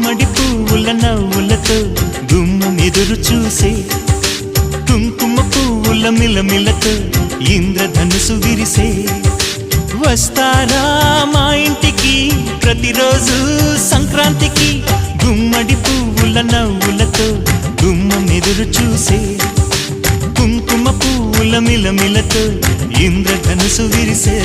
గుమ్మడి పువ్వుల నవ్వులతో గుమ్మం ఎదురు చూసే కుంకుమ పువ్వుల మిలమిలతో ఇంద్రధనుసు విరిసే వస్తారా మా ఇంటికి ప్రతిరోజు సంక్రాంతికి గుమ్మడి పువ్వుల నవ్వులతో గుమ్మం ఎదురు చూసే కుంకుమ పువ్వుల మిలమిలతో ఇంద్రధనుసు విరిసే